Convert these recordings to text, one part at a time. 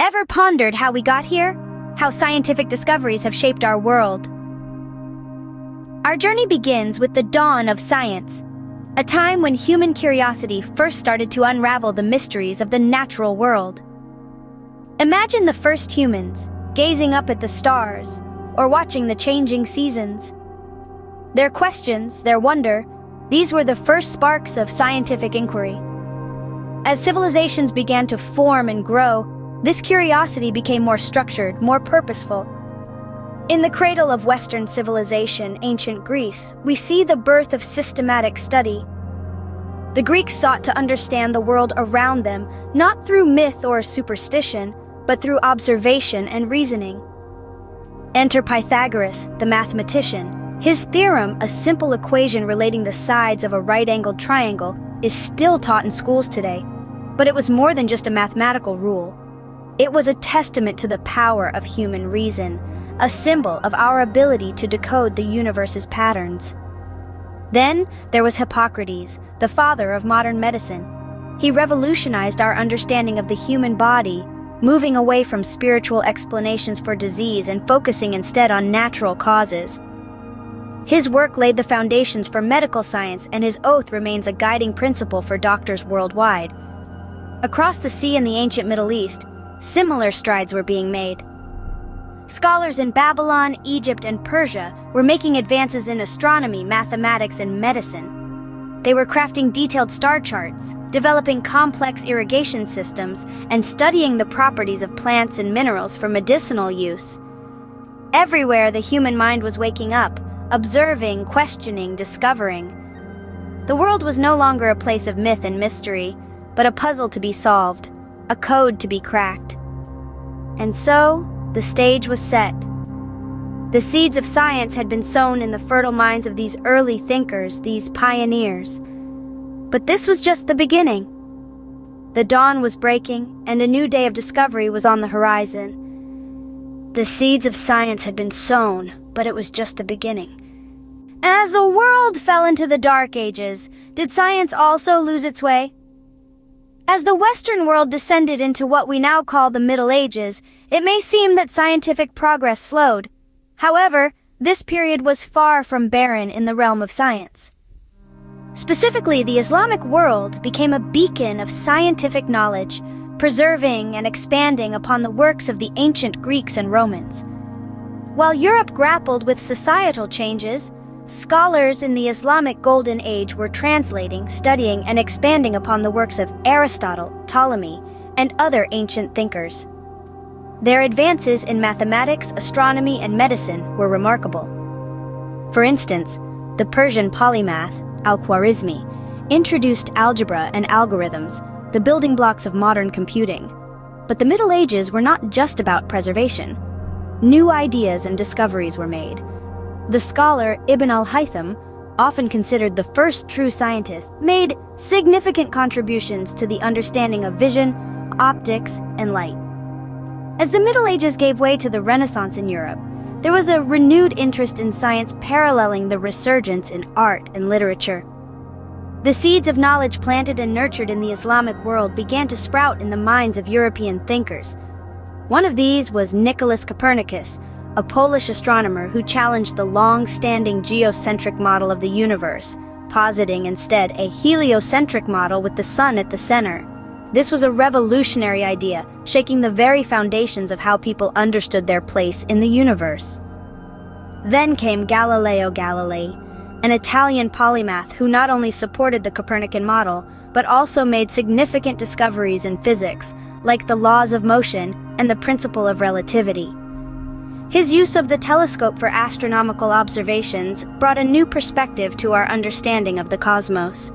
Ever pondered how we got here? How scientific discoveries have shaped our world? Our journey begins with the dawn of science, a time when human curiosity first started to unravel the mysteries of the natural world. Imagine the first humans, gazing up at the stars, or watching the changing seasons. Their questions, their wonder, these were the first sparks of scientific inquiry. As civilizations began to form and grow, this curiosity became more structured, more purposeful. In the cradle of Western civilization, ancient Greece, we see the birth of systematic study. The Greeks sought to understand the world around them, not through myth or superstition, but through observation and reasoning. Enter Pythagoras, the mathematician. His theorem, a simple equation relating the sides of a right-angled triangle, is still taught in schools today. But it was more than just a mathematical rule. It was a testament to the power of human reason, a symbol of our ability to decode the universe's patterns. Then there was Hippocrates, the father of modern medicine. He revolutionized our understanding of the human body, moving away from spiritual explanations for disease and focusing instead on natural causes. His work laid the foundations for medical science, and his oath remains a guiding principle for doctors worldwide. Across the sea in the ancient Middle East, similar strides were being made. Scholars in Babylon, Egypt, and Persia were making advances in astronomy, mathematics, and medicine. They were crafting detailed star charts, developing complex irrigation systems, and studying the properties of plants and minerals for medicinal use. Everywhere, the human mind was waking up, observing, questioning, discovering. The world was no longer a place of myth and mystery, but a puzzle to be solved, a code to be cracked. And so, the stage was set. The seeds of science had been sown in the fertile minds of these early thinkers, these pioneers. But this was just the beginning. The dawn was breaking, and a new day of discovery was on the horizon. The seeds of science had been sown, but it was just the beginning. As the world fell into the Dark Ages, did science also lose its way? As the Western world descended into what we now call the Middle Ages, it may seem that scientific progress slowed. However, this period was far from barren in the realm of science. Specifically, the Islamic world became a beacon of scientific knowledge, preserving and expanding upon the works of the ancient Greeks and Romans. While Europe grappled with societal changes, scholars in the Islamic Golden Age were translating, studying, and expanding upon the works of Aristotle, Ptolemy, and other ancient thinkers. Their advances in mathematics, astronomy, and medicine were remarkable. For instance, the Persian polymath, Al-Khwarizmi, introduced algebra and algorithms, the building blocks of modern computing. But the Middle Ages were not just about preservation. New ideas and discoveries were made. The scholar Ibn al-Haytham, often considered the first true scientist, made significant contributions to the understanding of vision, optics, and light. As the Middle Ages gave way to the Renaissance in Europe, there was a renewed interest in science paralleling the resurgence in art and literature. The seeds of knowledge planted and nurtured in the Islamic world began to sprout in the minds of European thinkers. One of these was Nicholas Copernicus, a Polish astronomer who challenged the long-standing geocentric model of the universe, positing instead a heliocentric model with the sun at the center. This was a revolutionary idea, shaking the very foundations of how people understood their place in the universe. Then came Galileo Galilei, an Italian polymath who not only supported the Copernican model, but also made significant discoveries in physics, like the laws of motion and the principle of relativity. His use of the telescope for astronomical observations brought a new perspective to our understanding of the cosmos.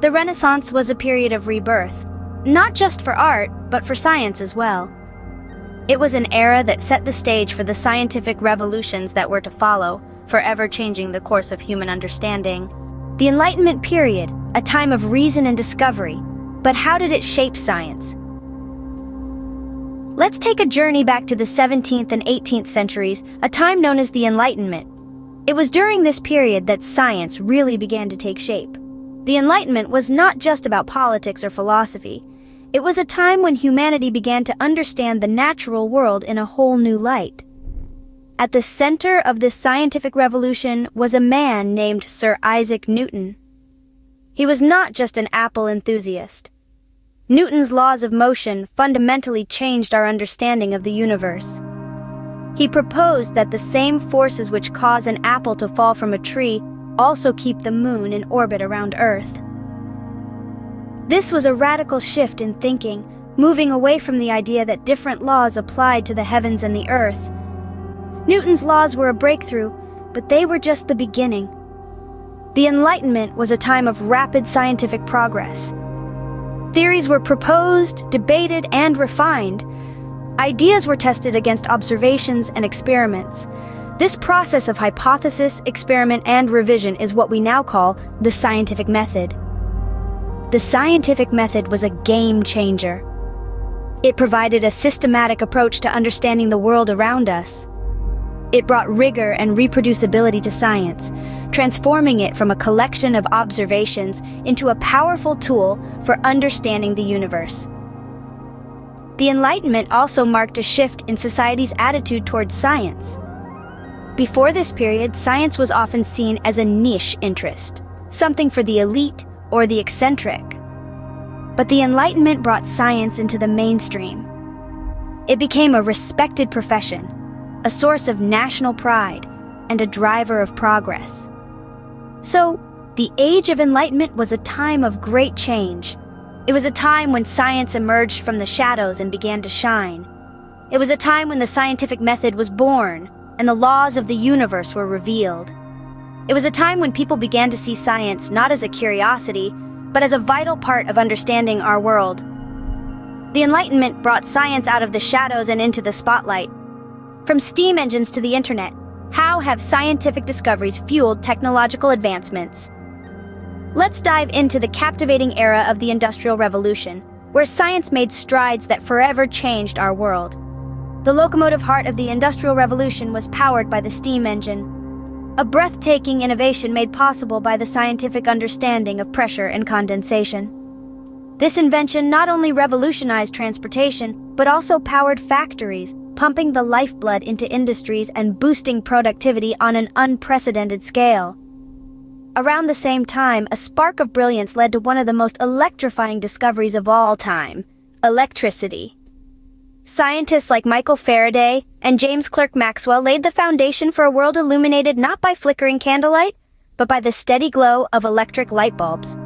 The Renaissance was a period of rebirth, not just for art, but for science as well. It was an era that set the stage for the scientific revolutions that were to follow, forever changing the course of human understanding. The Enlightenment period, a time of reason and discovery, but how did it shape science? Let's take a journey back to the 17th and 18th centuries, a time known as the Enlightenment. It was during this period that science really began to take shape. The Enlightenment was not just about politics or philosophy. It was a time when humanity began to understand the natural world in a whole new light. At the center of this scientific revolution was a man named Sir Isaac Newton. He was not just an Apple enthusiast. Newton's laws of motion fundamentally changed our understanding of the universe. He proposed that the same forces which cause an apple to fall from a tree also keep the moon in orbit around Earth. This was a radical shift in thinking, moving away from the idea that different laws applied to the heavens and the earth. Newton's laws were a breakthrough, but they were just the beginning. The Enlightenment was a time of rapid scientific progress. Theories were proposed, debated, and refined. Ideas were tested against observations and experiments. This process of hypothesis, experiment, and revision is what we now call the scientific method. The scientific method was a game changer. It provided a systematic approach to understanding the world around us. It brought rigor and reproducibility to science, transforming it from a collection of observations into a powerful tool for understanding the universe. The Enlightenment also marked a shift in society's attitude towards science. Before this period, science was often seen as a niche interest, something for the elite or the eccentric. But the Enlightenment brought science into the mainstream. It became a respected profession, a source of national pride, and a driver of progress. So, the Age of Enlightenment was a time of great change. It was a time when science emerged from the shadows and began to shine. It was a time when the scientific method was born, and the laws of the universe were revealed. It was a time when people began to see science not as a curiosity, but as a vital part of understanding our world. The Enlightenment brought science out of the shadows and into the spotlight. From steam engines to the internet, how have scientific discoveries fueled technological advancements? Let's dive into the captivating era of the Industrial Revolution, where science made strides that forever changed our world. The locomotive heart of the Industrial Revolution was powered by the steam engine, a breathtaking innovation made possible by the scientific understanding of pressure and condensation. This invention not only revolutionized transportation, but also powered factories, pumping the lifeblood into industries and boosting productivity on an unprecedented scale. Around the same time, a spark of brilliance led to one of the most electrifying discoveries of all time: electricity. Scientists like Michael Faraday and James Clerk Maxwell laid the foundation for a world illuminated not by flickering candlelight, but by the steady glow of electric light bulbs.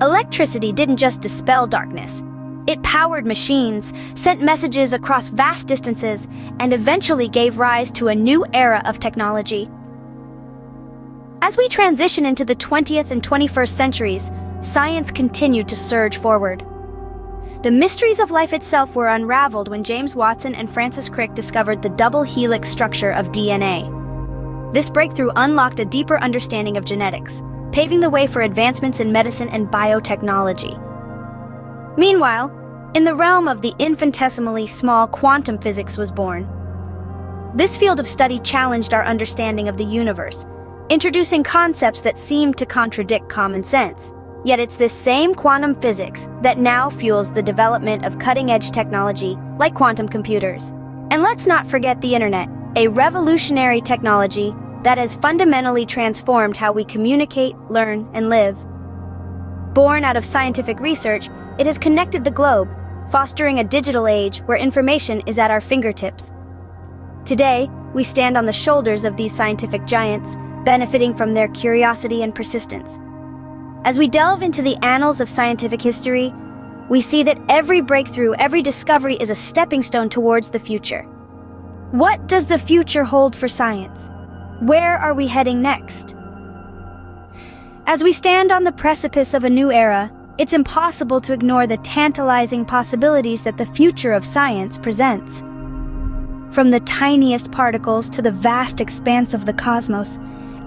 Electricity didn't just dispel darkness. It powered machines, sent messages across vast distances, and eventually gave rise to a new era of technology. As we transition into the 20th and 21st centuries, science continued to surge forward. The mysteries of life itself were unraveled when James Watson and Francis Crick discovered the double helix structure of DNA. This breakthrough unlocked a deeper understanding of genetics, paving the way for advancements in medicine and biotechnology. Meanwhile, in the realm of the infinitesimally small, quantum physics was born. This field of study challenged our understanding of the universe, introducing concepts that seemed to contradict common sense. Yet it's this same quantum physics that now fuels the development of cutting-edge technology like quantum computers. And let's not forget the internet, a revolutionary technology that has fundamentally transformed how we communicate, learn, and live. Born out of scientific research, it has connected the globe, fostering a digital age where information is at our fingertips. Today, we stand on the shoulders of these scientific giants, benefiting from their curiosity and persistence. As we delve into the annals of scientific history, we see that every breakthrough, every discovery is a stepping stone towards the future. What does the future hold for science? Where are we heading next? As we stand on the precipice of a new era, it's impossible to ignore the tantalizing possibilities that the future of science presents. From the tiniest particles to the vast expanse of the cosmos,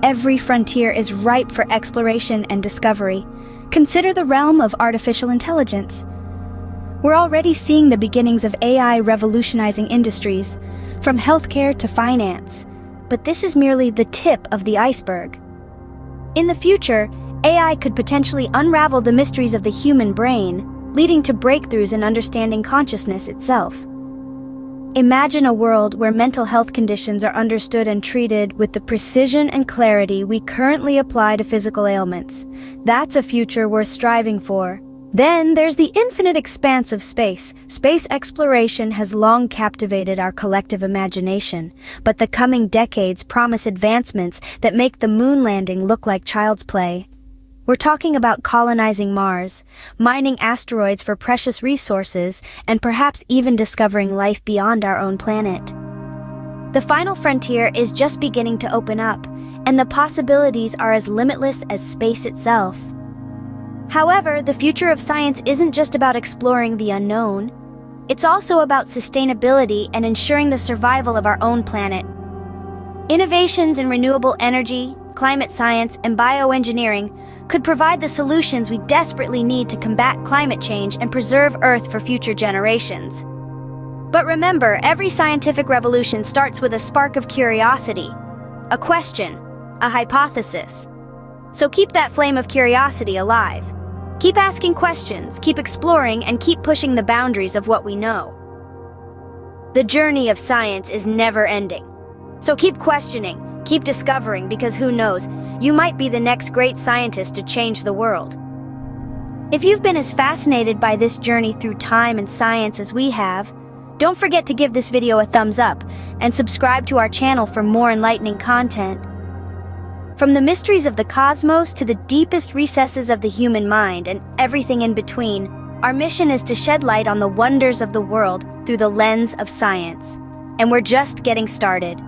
every frontier is ripe for exploration and discovery. Consider the realm of artificial intelligence. We're already seeing the beginnings of AI revolutionizing industries, from healthcare to finance. But this is merely the tip of the iceberg. In the future, AI could potentially unravel the mysteries of the human brain, leading to breakthroughs in understanding consciousness itself. Imagine a world where mental health conditions are understood and treated with the precision and clarity we currently apply to physical ailments. That's a future worth striving for. Then there's the infinite expanse of space. Space exploration has long captivated our collective imagination, but the coming decades promise advancements that make the moon landing look like child's play. We're talking about colonizing Mars, mining asteroids for precious resources, and perhaps even discovering life beyond our own planet. The final frontier is just beginning to open up, and the possibilities are as limitless as space itself. However, the future of science isn't just about exploring the unknown. It's also about sustainability and ensuring the survival of our own planet. Innovations in renewable energy, climate science, and bioengineering could provide the solutions we desperately need to combat climate change and preserve Earth for future generations. But remember, every scientific revolution starts with a spark of curiosity, a question, a hypothesis. So keep that flame of curiosity alive. Keep asking questions, keep exploring, and keep pushing the boundaries of what we know. The journey of science is never ending. So keep questioning, keep discovering, because who knows, you might be the next great scientist to change the world. If you've been as fascinated by this journey through time and science as we have, don't forget to give this video a thumbs up and subscribe to our channel for more enlightening content. From the mysteries of the cosmos to the deepest recesses of the human mind and everything in between, our mission is to shed light on the wonders of the world through the lens of science. And we're just getting started.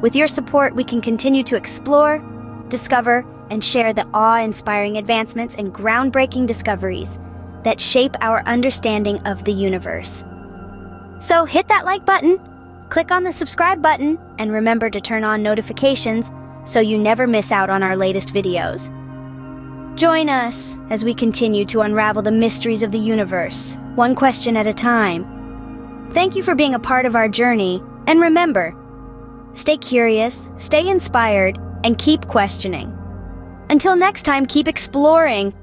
With your support, we can continue to explore, discover, and share the awe-inspiring advancements and groundbreaking discoveries that shape our understanding of the universe. So hit that like button, click on the subscribe button, and remember to turn on notifications so you never miss out on our latest videos. Join us as we continue to unravel the mysteries of the universe, one question at a time. Thank you for being a part of our journey, and remember, stay curious, stay inspired, and keep questioning. Until next time, keep exploring,